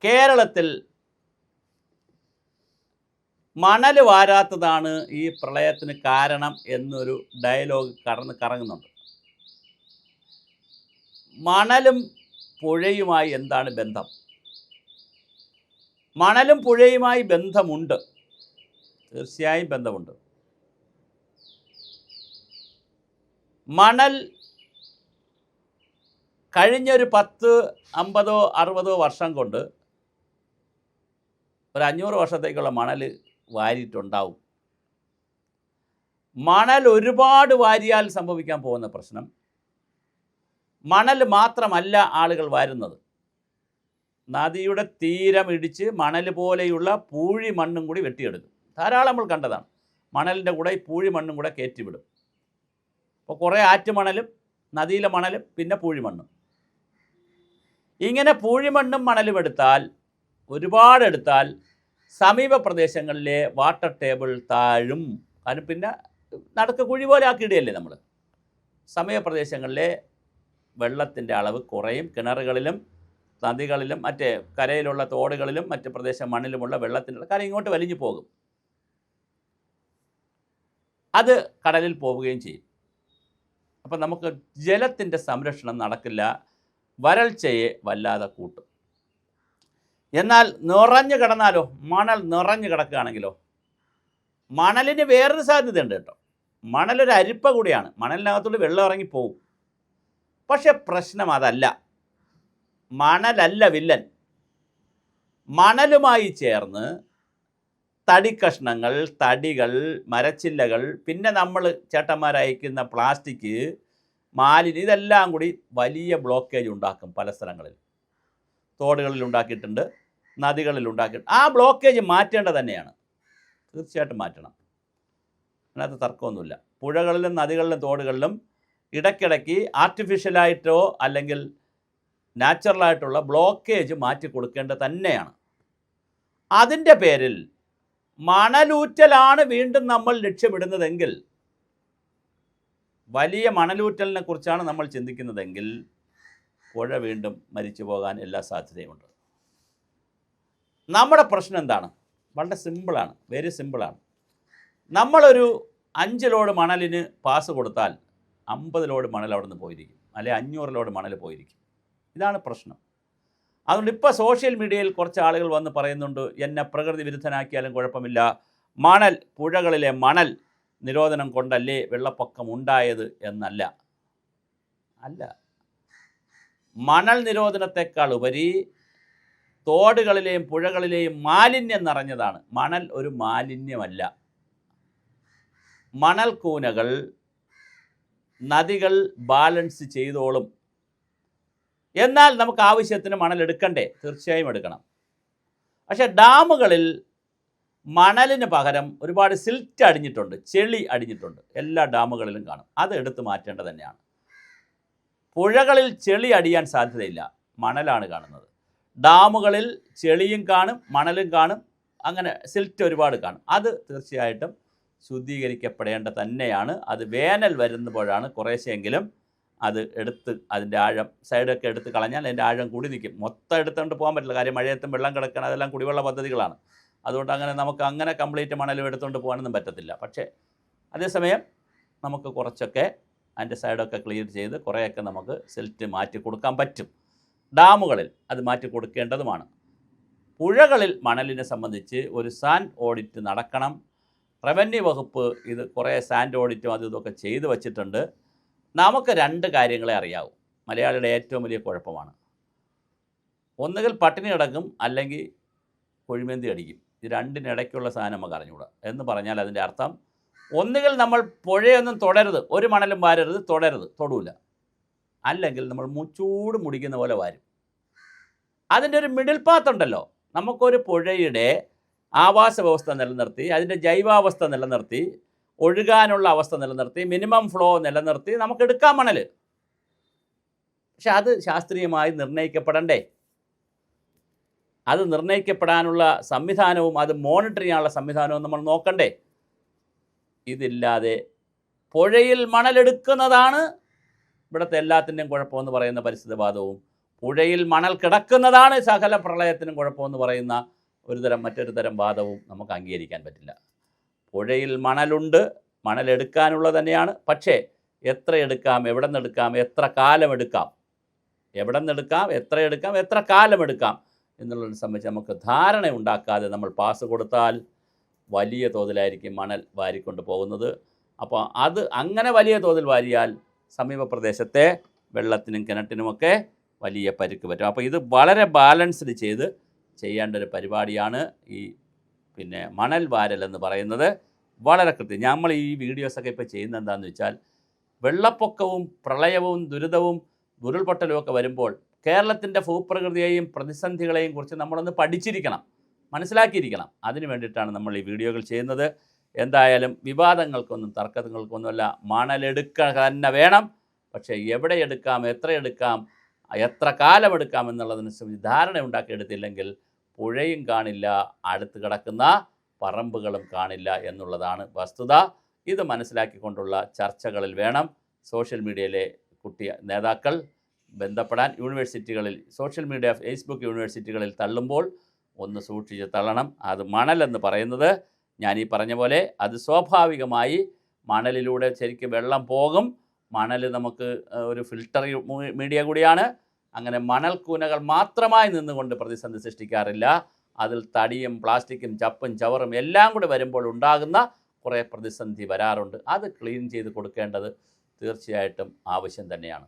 കേരളത്തിൽ മണൽ വാരാത്തതാണ് ഈ പ്രളയത്തിന് കാരണം എന്നൊരു ഡയലോഗ് കറങ്ങുന്നുണ്ട്. മണലും പുഴയുമായി എന്താണ് ബന്ധം? മണലും പുഴയുമായി ബന്ധമുണ്ട്, തീർച്ചയായും ബന്ധമുണ്ട്. മണൽ കഴിഞ്ഞൊരു 10, 50, 60 വർഷം കൊണ്ട് ഒരു 500 വർഷത്തേക്കുള്ള മണൽ വാരിയിട്ടുണ്ടാവും. മണൽ ഒരുപാട് വാരിയാൽ സംഭവിക്കാൻ പോകുന്ന പ്രശ്നം, മണൽ മാത്രമല്ല ആളുകൾ വാരുന്നത്, നദിയുടെ തീരം ഇടിച്ച് മണൽ പോലെയുള്ള പൂഴി മണ്ണും കൂടി വെട്ടിയെടുക്കും. ധാരാളം നമ്മൾ കണ്ടതാണ്. മണലിൻ്റെ കൂടെ ഈ പൂഴി മണ്ണും കൂടെ കയറ്റിവിടും. അപ്പോൾ കുറേ ആറ്റുമണലും നദിയിലെ മണലും പിന്നെ പൂഴിമണ്ണും. ഇങ്ങനെ പൂഴിമണ്ണും മണലും ഒരുപാടെടുത്താൽ സമീപ പ്രദേശങ്ങളിലെ വാട്ടർ ടേബിൾ താഴും. കാരണം പിന്നെ നടക്ക് കുഴി പോലെ ആക്കിയിടുകയല്ലേ നമ്മൾ. സമീപ പ്രദേശങ്ങളിലെ വെള്ളത്തിൻ്റെ അളവ് കുറയും. കിണറുകളിലും നദികളിലും മറ്റേ കരയിലുള്ള തോടുകളിലും മറ്റ് പ്രദേശ മണ്ണിലുമുള്ള വെള്ളത്തിൻ്റെ കാര്യം ഇങ്ങോട്ട് വലിഞ്ഞു പോകും. അത് കടലിൽ പോവുകയും ചെയ്യും. അപ്പം നമുക്ക് ജലത്തിൻ്റെ സംരക്ഷണം നടക്കില്ല, വരൾച്ചയെ വല്ലാതെ കൂട്ടും. എന്നാൽ നിറഞ്ഞു കിടന്നാലോ, മണൽ നിറഞ്ഞു കിടക്കുകയാണെങ്കിലോ, മണലിന് വേറൊരു സാധ്യതയുണ്ട് കേട്ടോ. മണലൊരു അരിപ്പ കൂടിയാണ്. മണലിനകത്തോട് വെള്ളം ഇറങ്ങിപ്പോവും. പക്ഷെ പ്രശ്നം അതല്ല. മണലല്ല വില്ലൻ. മണലുമായി ചേർന്ന് തടിക്കഷ്ണങ്ങൾ, തടികൾ, മരച്ചില്ലകൾ, പിന്നെ നമ്മൾ ചേട്ടന്മാരയക്കുന്ന പ്ലാസ്റ്റിക്, മാലിന്യം, ഇതെല്ലാം കൂടി വലിയ ബ്ലോക്കേജ് ഉണ്ടാക്കും. പല സ്ഥലങ്ങളിൽ തോടുകളിൽ ഉണ്ടാക്കിയിട്ടുണ്ട്, നദികളിൽ ഉണ്ടാക്കിയിട്ടുണ്ട്. ആ ബ്ലോക്കേജ് മാറ്റേണ്ടത് തന്നെയാണ്, തീർച്ചയായിട്ടും മാറ്റണം. അതിനകത്ത് തർക്കമൊന്നുമില്ല. പുഴകളിലും നദികളിലും തോടുകളിലും ഇടയ്ക്കിടയ്ക്ക് ആർട്ടിഫിഷ്യലായിട്ടോ അല്ലെങ്കിൽ നാച്ചുറലായിട്ടുള്ള ബ്ലോക്കേജ് മാറ്റി കൊടുക്കേണ്ടത് തന്നെയാണ്. അതിൻ്റെ പേരിൽ മണലൂറ്റലാണ് വീണ്ടും നമ്മൾ ലക്ഷ്യമിടുന്നതെങ്കിൽ, വലിയ മണലൂറ്റലിനെ കുറിച്ചാണ് നമ്മൾ ചിന്തിക്കുന്നതെങ്കിൽ, പുഴ വീണ്ടും മരിച്ചു പോകാൻ എല്ലാ സാധ്യതയുമുണ്ട്. നമ്മുടെ പ്രശ്നം എന്താണ്? വളരെ സിമ്പിളാണ്, വെരി സിമ്പിളാണ്. നമ്മളൊരു 5 ലോഡ് മണലിന് പാസ് കൊടുത്താൽ 50 ലോഡ് മണൽ അവിടെ നിന്ന് പോയിരിക്കും, അല്ലെങ്കിൽ 500 ലോഡ് മണൽ പോയിരിക്കും. ഇതാണ് പ്രശ്നം. അതുകൊണ്ട് ഇപ്പോൾ സോഷ്യൽ മീഡിയയിൽ കുറച്ച് ആളുകൾ വന്ന് പറയുന്നുണ്ട്, എന്നെ പ്രകൃതി വിരുദ്ധനാക്കിയാലും കുഴപ്പമില്ല, മണൽ, പുഴകളിലെ മണൽ നിരോധനം കൊണ്ടല്ലേ വെള്ളപ്പൊക്കം ഉണ്ടായത് എന്നല്ല. അല്ല, മണൽ നിരോധനത്തെക്കാൾ ഉപരി തോടുകളിലെയും പുഴകളിലെയും മാലിന്യം നിറഞ്ഞതാണ്. മണൽ ഒരു മാലിന്യമല്ല. മണൽ കൂനകൾ നദികൾ ബാലൻസ് ചെയ്തോളും. എന്നാൽ നമുക്ക് ആവശ്യത്തിന് മണൽ എടുക്കണ്ടേ? തീർച്ചയായും എടുക്കണം. പക്ഷേ ഡാമുകളിൽ മണലിന് പകരം ഒരുപാട് സിൽറ്റ് അടിഞ്ഞിട്ടുണ്ട്, ചെളി അടിഞ്ഞിട്ടുണ്ട്. എല്ലാ ഡാമുകളിലും കാണും. അത് എടുത്ത് മാറ്റേണ്ടത് തന്നെയാണ്. പുഴകളിൽ ചെളി അടിയാൻ സാധ്യതയില്ല, മണലാണ് കാണുന്നത്. ഡാമുകളിൽ ചെളിയും കാണും, മണലും കാണും, അങ്ങനെ സിൽറ്റ് ഒരുപാട് കാണും. അത് തീർച്ചയായിട്ടും ശുദ്ധീകരിക്കപ്പെടേണ്ട തന്നെയാണ്. അത് വേനൽ വരുമ്പോഴാണ് കുറേശ്ശെങ്കിലും അത് എടുത്ത് അതിൻ്റെ ആഴം സൈഡൊക്കെ എടുത്ത് കളഞ്ഞാൽ അതിൻ്റെ ആഴം കൂടി നിൽക്കും. മൊത്തം എടുത്തുകൊണ്ട് പോകാൻ പറ്റില്ല, കാര്യം മഴയത്തും വെള്ളം കിടക്കണം. അതെല്ലാം കുടിവെള്ള പദ്ധതികളാണ്. അതുകൊണ്ട് നമുക്ക് അങ്ങനെ കംപ്ലീറ്റ് മണലും എടുത്തുകൊണ്ട് പോകാനൊന്നും പറ്റത്തില്ല. പക്ഷേ അതേസമയം നമുക്ക് കുറച്ചൊക്കെ അതിൻ്റെ സൈഡൊക്കെ ക്ലിയർ ചെയ്ത് കുറേയൊക്കെ നമുക്ക് സിൽറ്റ് മാറ്റി കൊടുക്കാൻ പറ്റും. ഡാമുകളിൽ അത് മാറ്റി കൊടുക്കേണ്ടതുമാണ്. പുഴകളിൽ മണലിനെ സംബന്ധിച്ച് ഒരു സാൻഡ് ഓഡിറ്റ് നടക്കണം. റവന്യൂ വകുപ്പ് ഇത് കുറേ സാൻഡ് ഓഡിറ്റും അതും ഇതൊക്കെ ചെയ്തു വച്ചിട്ടുണ്ട്. നമുക്ക് 2 കാര്യങ്ങളെ അറിയാവൂ. മലയാളിയുടെ ഏറ്റവും വലിയ കുഴപ്പമാണ്, ഒന്നുകിൽ പട്ടിണി കിടക്കും അല്ലെങ്കിൽ കുഴിമന്തി അടിക്കും. ഇത് രണ്ടിനിടയ്ക്കുള്ള സാധനം നമുക്ക് അറിഞ്ഞുകൂടാ. എന്ന് പറഞ്ഞാൽ അതിൻ്റെ അർത്ഥം, ഒന്നുകിൽ നമ്മൾ പുഴയൊന്നും തൊടരുത്, ഒരു മണലും വാരരുത്, തൊടൂല, അല്ലെങ്കിൽ നമ്മൾ ചൂട് മുടിക്കുന്ന പോലെ വാരും. അതിൻ്റെ ഒരു മിഡിൽ പാത്ത് ഉണ്ടല്ലോ. നമുക്കൊരു പുഴയുടെ ആവാസ വ്യവസ്ഥ നിലനിർത്തി, അതിൻ്റെ ജൈവാവസ്ഥ നിലനിർത്തി, ഒഴുകാനുള്ള അവസ്ഥ നിലനിർത്തി, മിനിമം ഫ്ലോ നിലനിർത്തി നമുക്കെടുക്കാം മണൽ. പക്ഷെ അത് ശാസ്ത്രീയമായി നിർണ്ണയിക്കപ്പെടണ്ടേ? അത് നിർണ്ണയിക്കപ്പെടാനുള്ള സംവിധാനവും അത് മോണിറ്റർ ചെയ്യാനുള്ള സംവിധാനവും നമ്മൾ നോക്കണ്ടേ? ഇതില്ലാതെ പുഴയിൽ മണലെടുക്കുന്നതാണ് ഇവിടുത്തെ എല്ലാത്തിൻ്റെയും കുഴപ്പമെന്ന് പറയുന്ന പരിസ്ഥിതിവാദവും പുഴയിൽ മണൽ കിടക്കുന്നതാണ് സകല പ്രളയത്തിനും കുഴപ്പമെന്ന് പറയുന്ന മറ്റൊരു തരം വാദവും നമുക്ക് അംഗീകരിക്കാൻ പറ്റില്ല. പുഴയിൽ മണലുണ്ട്, മണലെടുക്കാനുള്ളത് തന്നെയാണ്. പക്ഷേ എത്ര എടുക്കാം, എവിടെ നിന്നെടുക്കാം, എത്ര കാലമെടുക്കാം, എവിടെ നിന്നെടുക്കാം, എത്ര എടുക്കാം, എത്ര കാലമെടുക്കാം എന്നുള്ളതിനെ സംബന്ധിച്ച് നമുക്ക് ധാരണ ഉണ്ടാക്കാതെ നമ്മൾ പാസ് കൊടുത്താൽ വലിയ തോതിലായിരിക്കും മണൽ വാരിക്കൊണ്ട് പോകുന്നത്. അപ്പോൾ അത് അങ്ങനെ വലിയ തോതിൽ വാരിയാൽ സമീപ പ്രദേശത്തെ വെള്ളത്തിനും കിണറ്റിനുമൊക്കെ വലിയ പരിക്ക് പറ്റും. അപ്പോൾ ഇത് വളരെ ബാലൻസ്ഡ് ചെയ്യേണ്ട ഒരു പരിപാടിയാണ് ഈ മണൽ വാരൽ എന്ന് പറയുന്നത്. വളരെ കൃത്യം. നമ്മൾ ഈ വീഡിയോസൊക്കെ ഇപ്പോൾ ചെയ്യുന്നത് എന്താണെന്ന് വെച്ചാൽ, വെള്ളപ്പൊക്കവും പ്രളയവും ദുരിതവും ഉരുൾപൊട്ടലും ഒക്കെ വരുമ്പോൾ കേരളത്തിൻ്റെ ഭൂപ്രകൃതിയെയും പ്രതിസന്ധികളെയും കുറിച്ച് നമ്മളൊന്ന് പഠിച്ചിരിക്കണം, മനസ്സിലാക്കിയിരിക്കണം. അതിന് വേണ്ടിയിട്ടാണ് നമ്മൾ ഈ വീഡിയോകൾ ചെയ്യുന്നത്. എന്തായാലും വിവാദങ്ങൾക്കൊന്നും തർക്കങ്ങൾക്കൊന്നുമല്ല, മണലെടുക്കുക തന്നെ വേണം. പക്ഷേ എവിടെ എടുക്കാം, എത്ര എടുക്കാം, എത്ര കാലമെടുക്കാം എന്നുള്ളതിനെ സംബന്ധിച്ച് ധാരണ ഉണ്ടാക്കിയെടുത്തില്ലെങ്കിൽ പുഴയും കാണില്ല, അടുത്ത് കിടക്കുന്ന പറമ്പുകളും കാണില്ല എന്നുള്ളതാണ് വസ്തുത. ഇത് മനസ്സിലാക്കിക്കൊണ്ടുള്ള ചർച്ചകളിൽ വേണം സോഷ്യൽ മീഡിയയിലെ നേതാക്കൾ ബന്ധപ്പെടാൻ. യൂണിവേഴ്സിറ്റികളിൽ സോഷ്യൽ മീഡിയ, ഫേസ്ബുക്ക് യൂണിവേഴ്സിറ്റികളിൽ തള്ളുമ്പോൾ ഒന്ന് സൂക്ഷിച്ച് തള്ളണം. അത് മണലെന്ന് പറയുന്നത് ഞാൻ ഈ പറഞ്ഞ പോലെ അത് സ്വാഭാവികമായി മണലിലൂടെ ശരിക്കും വെള്ളം പോകും. മണൽ നമുക്ക് ഒരു ഫിൽട്ടർ മീഡിയ കൂടിയാണ്. അങ്ങനെ മണൽ കൂനകൾ മാത്രമായി നിന്നുകൊണ്ട് പ്രതിസന്ധി സൃഷ്ടിക്കാറില്ല. അതിൽ തടിയും പ്ലാസ്റ്റിക്കും ചപ്പും ചവറും എല്ലാം കൂടി വരുമ്പോൾ ഉണ്ടാകുന്ന കുറേ പ്രതിസന്ധി വരാറുണ്ട്. അത് ക്ലീൻ ചെയ്ത് കൊടുക്കേണ്ടത് തീർച്ചയായിട്ടും ആവശ്യം തന്നെയാണ്.